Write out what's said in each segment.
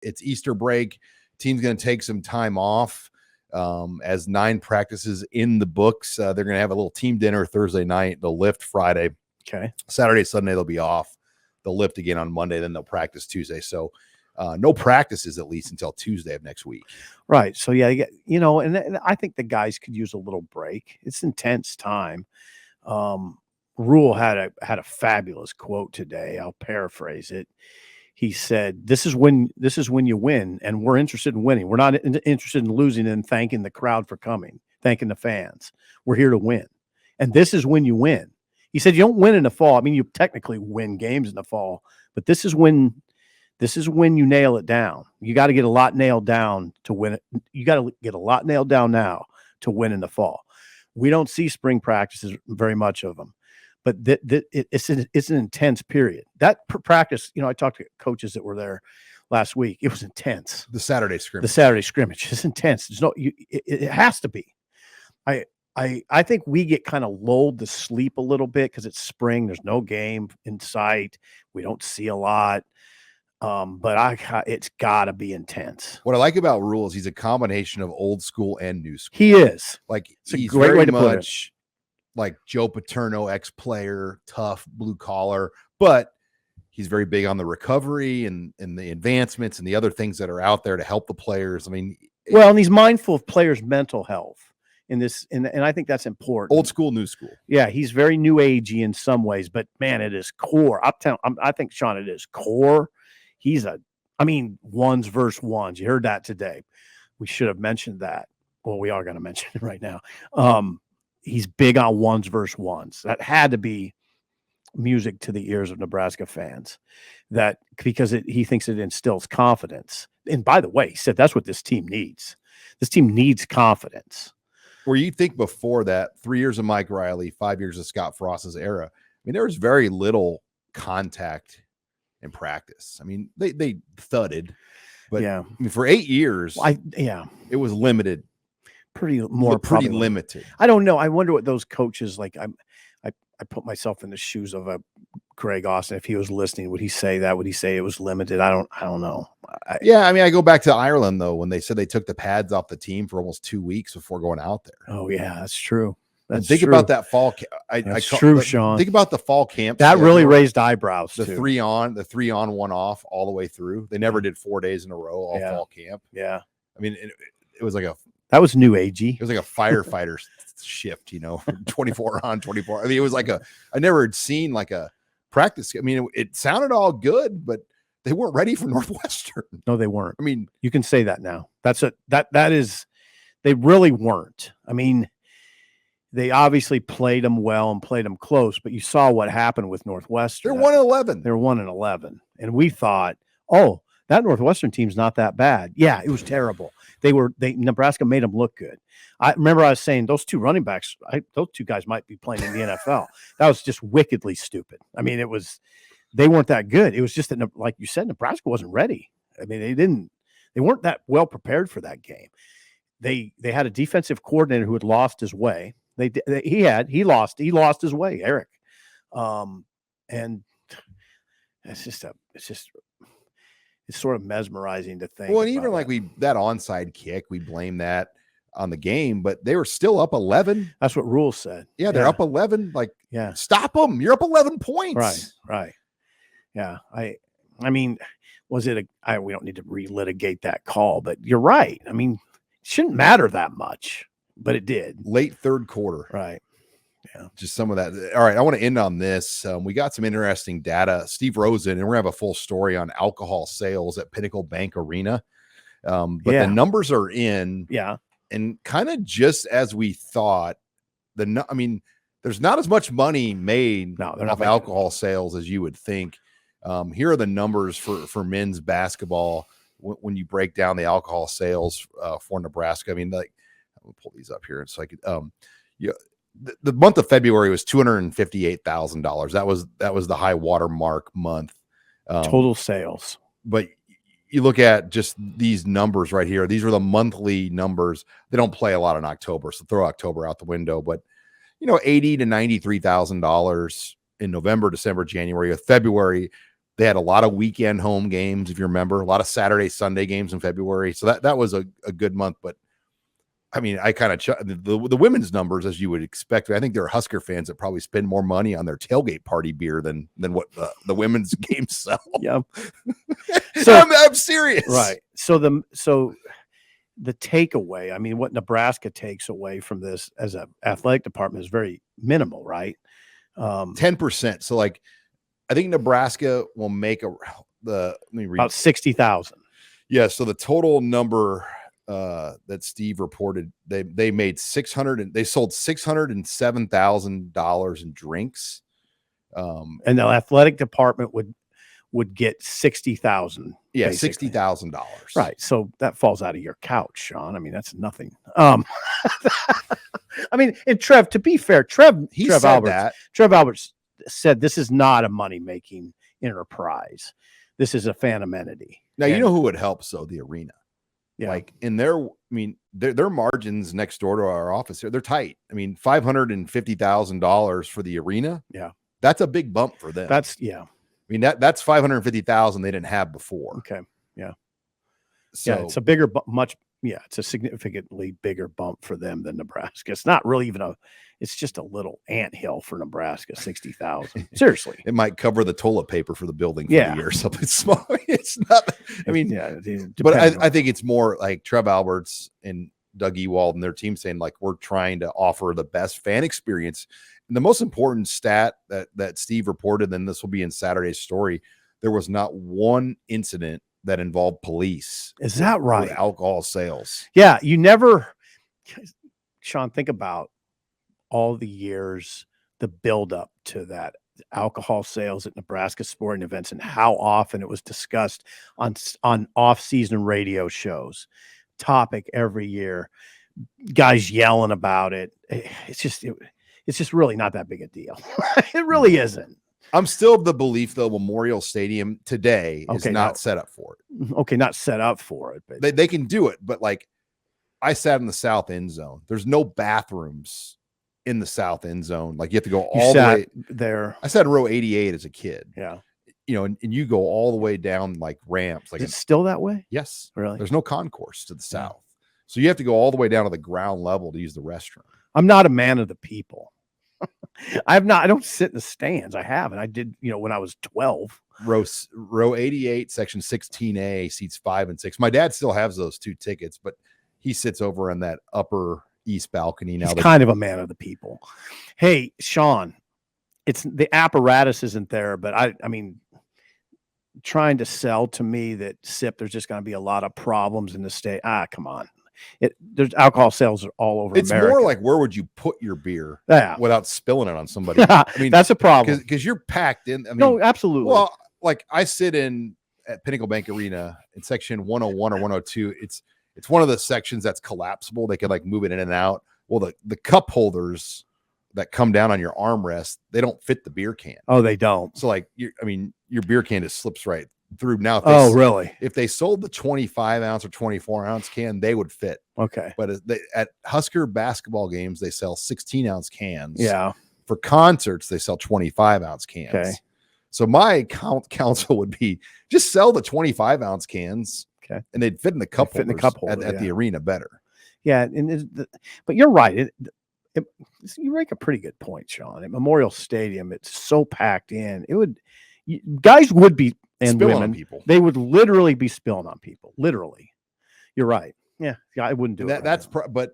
it's Easter break. Team's going to take some time off. As 9 practices in the books. They're going to have a little team dinner Thursday night. They'll lift Friday. Okay. Saturday, Sunday, they'll be off. They'll lift again on Monday. Then they'll practice Tuesday. So no practices at least until Tuesday of next week. Right. So, yeah, and I think the guys could use a little break. It's intense time. Rule had a fabulous quote today. I'll paraphrase it. He said, this is when you win, and we're interested in winning. We're not interested in losing and thanking the crowd for coming, thanking the fans. We're here to win. And this is when you win. He said, you don't win in the fall. I mean, you technically win games in the fall, but this is when you nail it down. You got to get a lot nailed down to win it. You got to get a lot nailed down now to win in the fall. We don't see spring practices, very much of them. But it's an intense period. That practice, I talked to coaches that were there last week. It was intense. The Saturday scrimmage is intense. It has to be. I think we get kind of lulled to sleep a little bit because it's spring. There's no game in sight. We don't see a lot. But it's got to be intense. What I like about Rule is he's a combination of old school and new school. He is. It's a great way to put it. Like Joe Paterno, ex-player, tough, blue collar, but he's very big on the recovery and the advancements and the other things that are out there to help the players. I mean, and he's mindful of players' mental health in this, and I think that's important. Old school, new school. Yeah, he's very new agey in some ways, but man, it is core. I think, Sean, it is core. Ones versus ones. You heard that today. We should have mentioned that. Well, we are going to mention it right now. He's big on ones versus ones. That had to be music to the ears of Nebraska fans, because he thinks it instills confidence. And by the way, he said that's what this team needs. This team needs confidence. Where you think before that, 3 years of Mike Riley, 5 years of Scott Frost's era, there was very little contact in practice. They thudded, but yeah. For 8 years, it was limited. Pretty limited. I don't know. I wonder what those coaches like. I put myself in the shoes of a Greg Austin. If he was listening, would he say that? Would he say it was limited? I don't know. I go back to Ireland though, when they said they took the pads off the team for almost 2 weeks before going out there. Oh yeah, that's true. Think about that fall. Sean. Think about the fall camp. That really raised eyebrows. The 3 on, 1 off, all the way through. They never did 4 days in a row all fall camp. Yeah. It was like that was new agey. It was like a firefighter shift, 24 on, 24. It was like I never had seen like a practice. It sounded all good, but they weren't ready for Northwestern. No, they weren't. You can say that now. They really weren't. They obviously played them well and played them close, but you saw what happened with Northwestern. They're 1-11. They're 1-11. And we thought, oh, that Northwestern team's not that bad. Yeah, it was terrible. Nebraska made them look good. I remember I was saying those 2 running backs, those 2 guys might be playing in the NFL. That was just wickedly stupid. They weren't that good. It was just that, like you said, Nebraska wasn't ready. They weren't that well prepared for that game. They had a defensive coordinator who had lost his way. He lost his way, Eric. And it's sort of mesmerizing to think. Well, and even like that onside kick, we blame that on the game, but they were still up 11. That's what Rule said. Yeah, they're up 11. Stop them. You're up 11 points. Right. Yeah. Was it we don't need to relitigate that call, but you're right. It shouldn't matter that much, but it did. Late third quarter. Right. Yeah. Just some of that. All right. I want to end on this. We got some interesting data. Steve Rosen, and we're going to have a full story on alcohol sales at Pinnacle Bank Arena. The numbers are in. Yeah. And kind of just as we thought, there's not as much money made off alcohol sales as you would think. Here are the numbers for men's basketball when you break down the alcohol sales for Nebraska. I'll pull these up here so I could. The month of February was $258,000. That was the high water mark month. Total sales. But you look at just these numbers right here. These are the monthly numbers. They don't play a lot in October, so throw October out the window. But $80,000 to $93,000 in November, December, January. With February, They had a lot of weekend home games, if you remember, a lot of Saturday, Sunday games in February. So that was a good month. But I mean, I kind of the women's numbers, as you would expect. I think there are Husker fans that probably spend more money on their tailgate party beer than what the women's games sell. Yeah. So I'm serious. Right. So the takeaway, I mean, what Nebraska takes away from this as an athletic department is very minimal, right? 10%. So like, I think Nebraska will make let me read about 60,000. Yeah. So the total number that Steve reported, they made they sold $607,000 in drinks. And the athletic department would get 60,000. Yeah, $60,000. Right. So that falls out of your couch, Sean. I mean, that's nothing. I mean, and Trev, to be fair, Trev Alberts said this is not a money-making enterprise. This is a fan amenity. Now, you know who would help, so the arena. Yeah. Like their margins next door to our office here, they're tight. I mean, $550,000 for the arena. Yeah. That's a big bump for them. I mean, that's $550,000 they didn't have before. Okay. Yeah. So it's a it's a significantly bigger bump for them than Nebraska. It's not really even it's just a little anthill for Nebraska, 60,000. Seriously. It might cover the toilet paper for the building for the year or something small. It's not, I mean, but I think it's more like Trev Alberts and Doug Ewald and their team saying, like, we're trying to offer the best fan experience. And the most important stat that Steve reported, and this will be in Saturday's story, there was not one incident that involved police. Is that right? With alcohol sales. Yeah. You never, Sean, think about all the years, the buildup to that alcohol sales at Nebraska sporting events and how often it was discussed on off-season radio shows. Topic every year, guys yelling about it. It's just really not that big a deal. It really isn't. I'm still of the belief, though, Memorial Stadium today is not set up for it. Okay, not set up for it. But they can do it, but like I sat in the south end zone. There's no bathrooms in the south end zone. Like you have to go all the way there. I sat in row 88 as a kid. Yeah. You know, and you go all the way down like ramps. Like it's still that way? Yes. Really? There's no concourse to the south. So you have to go all the way down to the ground level to use the restroom. I'm not a man of the people. I don't sit in the stands. I haven't. I did, when I was 12. Row 88, section 16A, seats 5 and 6. My dad still has those 2 tickets, but he sits over on that upper east balcony now. He's kind of a man of the people. Hey, Sean, it's the apparatus isn't there, but I mean, trying to sell to me that there's just going to be a lot of problems in the state. Come on. There's alcohol sales all over America. More like, where would you put your beer without spilling it on somebody? I mean, that's a problem because you're packed in. I mean, no, absolutely. Well, like I sit at Pinnacle Bank Arena in section 101 or 102. It's one of the sections that's collapsible. They can like move it in and out. Well, the cup holders that come down on your armrest, they don't fit the beer can. Oh, they don't. So like, your beer can just slips right through. Now, really? If they sold the 25 ounce or 24 ounce can, they would fit. Okay. But at Husker basketball games, they sell 16 ounce cans. Yeah. For concerts, they sell 25 ounce cans. Okay. So my counsel would be just sell the 25 ounce cans. Okay. And they'd fit in the cup holder at the arena better. Yeah. But you're right. You make a pretty good point, Sean. At Memorial Stadium, it's so packed in. Guys would be, and spilling women, on people. They would literally be spilling on people. Literally. You're right. Yeah. I wouldn't do it. But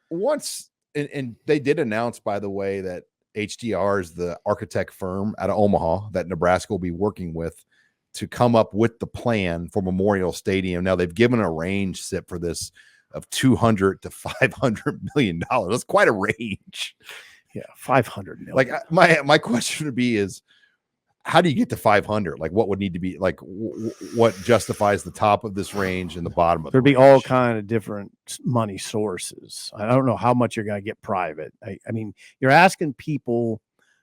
once, and they did announce, by the way, that HDR is the architect firm out of Omaha that Nebraska will be working with to come up with the plan for Memorial Stadium. Now they've given a range set for this of $200 to $500 million. That's quite a range. Yeah, 500 million. Like my question would be is, how do you get to 500? Like, what would need to be like? What justifies the top of this range and the bottom of? There'd be all kind of different money sources. I don't know how much you're going to get private. I mean, you're asking people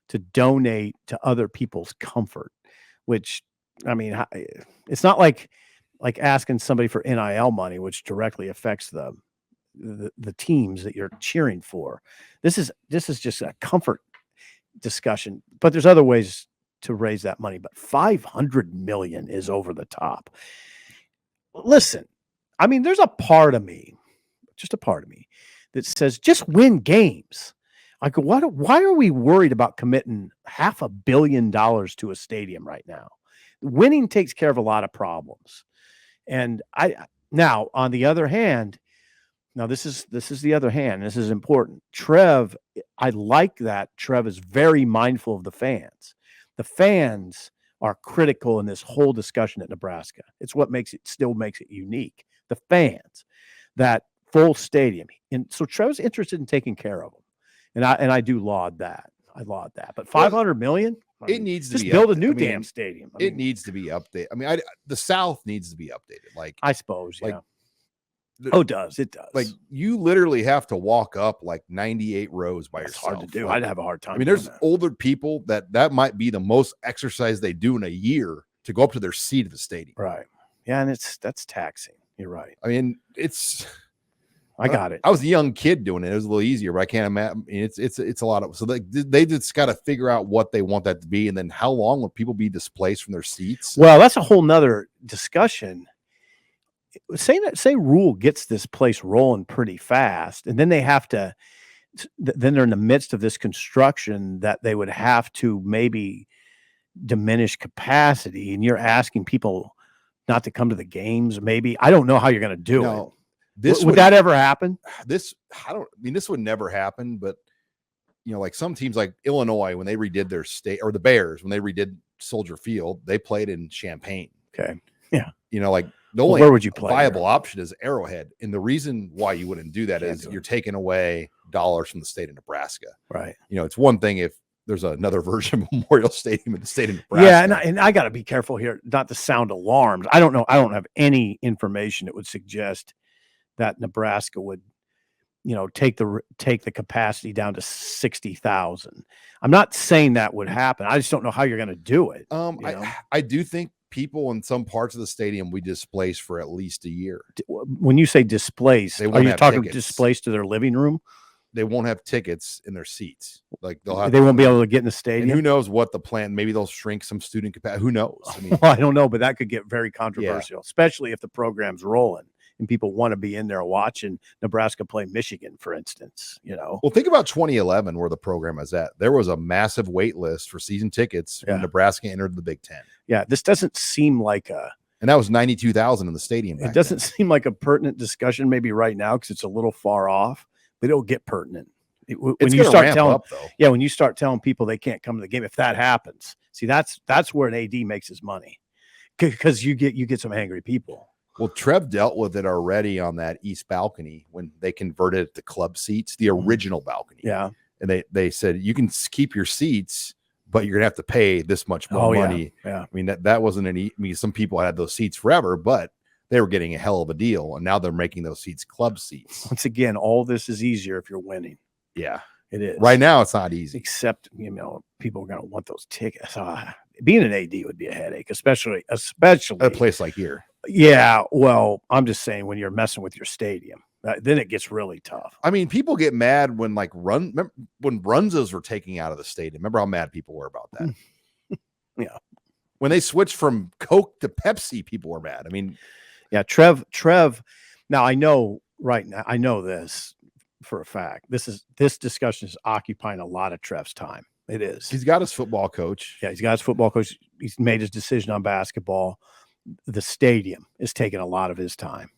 to donate to other people's comfort, which, I mean, it's not like asking somebody for NIL money, which directly affects the teams that you're cheering for. This is just a comfort discussion, but there's other ways raise that money, but $500 million is over the top. Listen, I mean, there's a part of me, just a part of me, that says just win games. Like, why are we worried about committing $500 million to a stadium right now? Winning takes care of a lot of problems. And now, on the other hand, this is the other hand. This is important. Trev, I like that Trev is very mindful of the fans. The fans are critical in this whole discussion at Nebraska. It's what still makes it unique. The fans, that full stadium. And so Trev's interested in taking care of them. And I do laud that. I laud that. But $500 million? It needs to just be build a new damn stadium. It needs to be updated. I mean, the South needs to be updated. Like, I suppose, yeah. It does. Like, you literally have to walk up like 98 rows by yourself. Hard to do. Like, I'd have a hard time. I mean, there's older people that might be the most exercise they do in a year to go up to their seat at the stadium. Right. Yeah, and that's taxing. You're right. I mean, I got it. I was a young kid doing it. It was a little easier, but I can't imagine. I mean, it's a lot of, so they just got to figure out what they want that to be. And then how long will people be displaced from their seats? Well, that's a whole nother discussion. Say Rule gets this place rolling pretty fast, and then they have to, then they're in the midst of this construction that they would have to maybe diminish capacity. And you're asking people not to come to the games. Maybe, I don't know how you're going to do it. Would that ever happen? This would never happen, but like some teams like Illinois, when they redid their state, or the Bears, when they redid Soldier Field, they played in Champaign. Okay. Yeah. Like the only where would you play viable option is Arrowhead. And the reason why you wouldn't do that is you're taking away dollars from the state of Nebraska. Right. It's one thing if there's another version of Memorial Stadium in the state of Nebraska. Yeah. And I got to be careful here not to sound alarmed. I don't know. I don't have any information that would suggest that Nebraska would, take the capacity down to 60,000. I'm not saying that would happen. I just don't know how you're going to do it. I do think people in some parts of the stadium we displaced for at least a year. When you say displaced, are you talking displaced to their living room? They won't have tickets in their seats. Like they won't be able to get in the stadium. And who knows what the plan? Maybe they'll shrink some student capacity. Who knows? I mean, I don't know, but that could get very controversial, especially if the program's rolling and people want to be in there watching Nebraska play Michigan, for instance. Well, think about 2011, where the program is at. There was a massive wait list for season tickets when Nebraska entered the Big Ten. Yeah, this doesn't seem like and that was 92,000 in the stadium. It doesn't seem like a pertinent discussion maybe right now because it's a little far off, but it'll get pertinent. When you start telling, when you start telling people they can't come to the game, if that happens, see, that's where an AD makes his money, because you get some angry people. Well, Trev dealt with it already on that east balcony when they converted it to club seats, the original balcony. Yeah. And they said, you can keep your seats, but you're gonna have to pay this much more money. Yeah. I mean, that wasn't some people had those seats forever, but they were getting a hell of a deal. And now they're making those seats club seats. Once again, all this is easier if you're winning. Yeah, it is. Right now, it's not easy. Except, people are going to want those tickets. Being an AD would be a headache, especially at a place like here. Yeah, well, I'm just saying when you're messing with your stadium, then it gets really tough. I mean, people get mad when when Runzas were taking out of the stadium. Remember how mad people were about that? Yeah. When they switched from Coke to Pepsi, people were mad. I mean, yeah, Trev. Now I know this for a fact. This discussion is occupying a lot of Trev's time. It is. He's got his football coach. Yeah, he's got his football coach. He's made his decision on basketball. The stadium is taking a lot of his time.